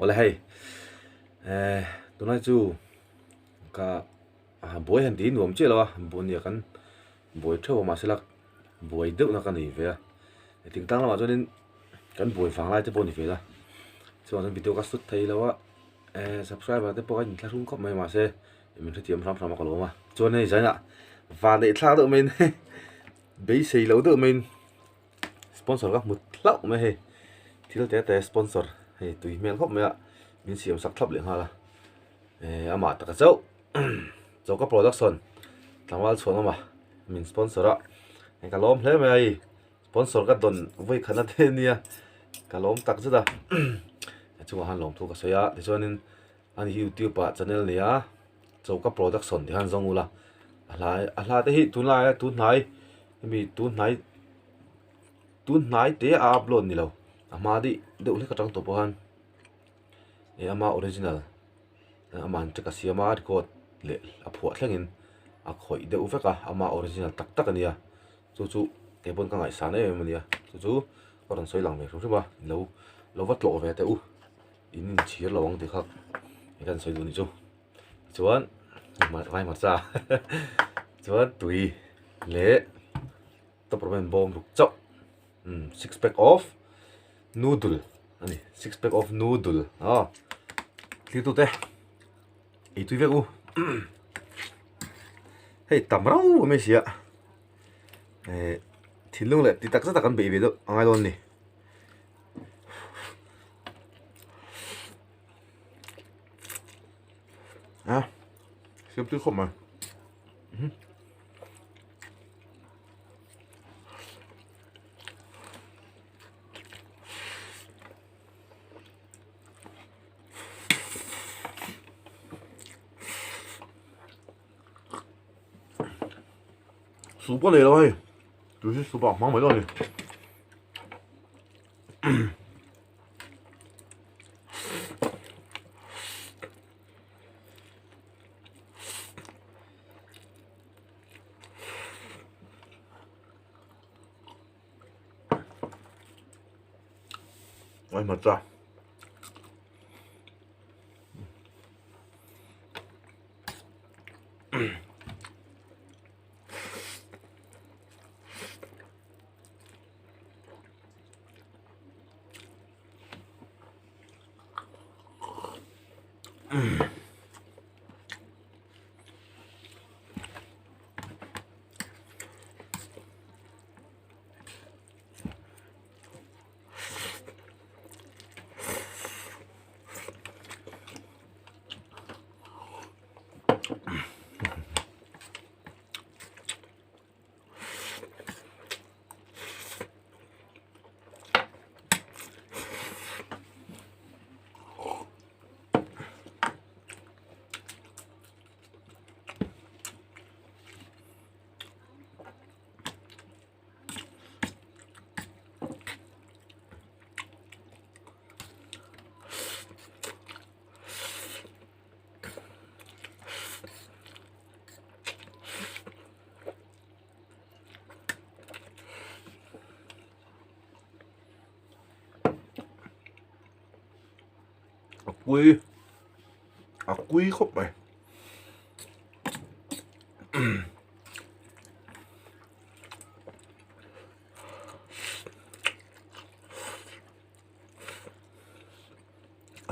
Wala hay tunai chu ka boy han din nuam che lawa bon ya kan boy tho ma selak boy deuh na kan ni ve ting tang lama chuanin kan boy fang lai te pawh ni ve la chuan video ka sut thei lawa subscriber te pawh kan thlarung khop mai ma se min thiam ram ram ka lo ma chuan nei zaina van nei thla deuh main bei sei lo deuh main sponsor ka mut thlau mai he thil te sponsor he tui mel khop mai a min siam sak thlap le hala ama taka chau chau ka production tangwal chuang ama min sponsor a ka lom hle mai sponsor ka don voi khana the nia ka lom tak chuda chu han lom thu ka soya ti chuanin ani youtube pa channel nia chau ka production ti han zong ula ala te hi tu nai mi tu nai te upload ni lo ama di deuh le ka tang to pohan ama original aman te ka siama record le a phua thlengin a khoi deuh veka ama original tak tak ania chu te bon ka ngai sa nei mania chu ko ran soi lang ve ru ba lo wat lo ve te u in chir lawang ti khak kan soi du ni chu chuan ma cha chuan tui le to problem bom ruk chau six pack of noodle ani six pack of noodle thli tu te i tui ve u hey tamrau me sia thilung le ti tak sa takan be be do angai don ni siap tu khop ma数过来了嘿，就是数吧，忙没到你。哎妈炸！quý khúc này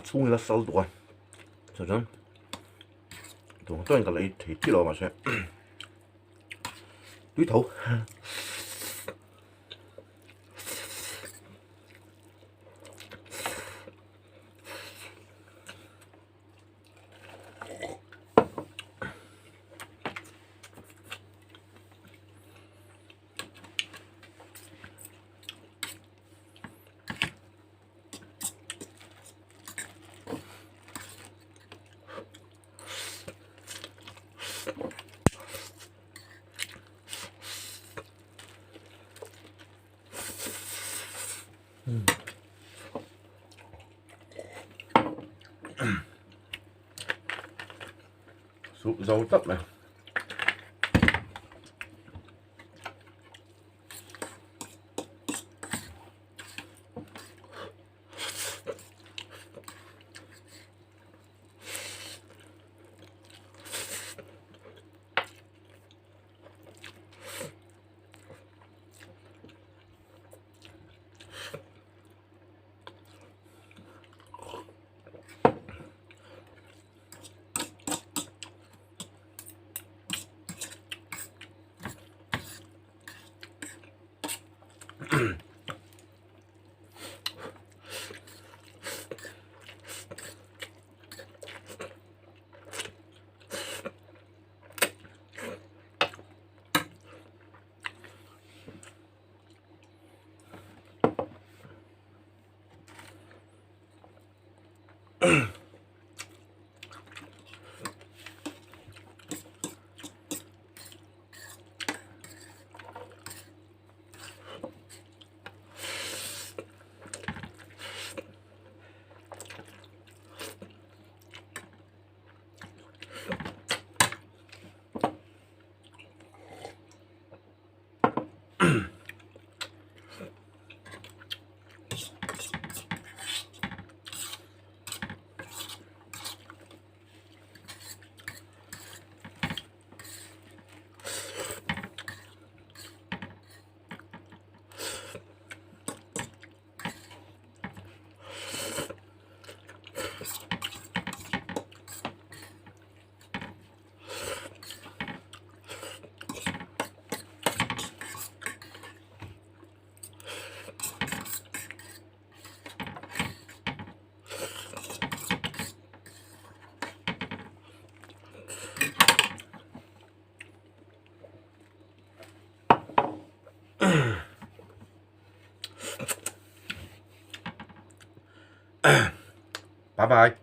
chung là sáu tuổi cho nên tôi toàn cả lấy thì kilo mà sẽ túi thấu súp rau tấp này Bye bye.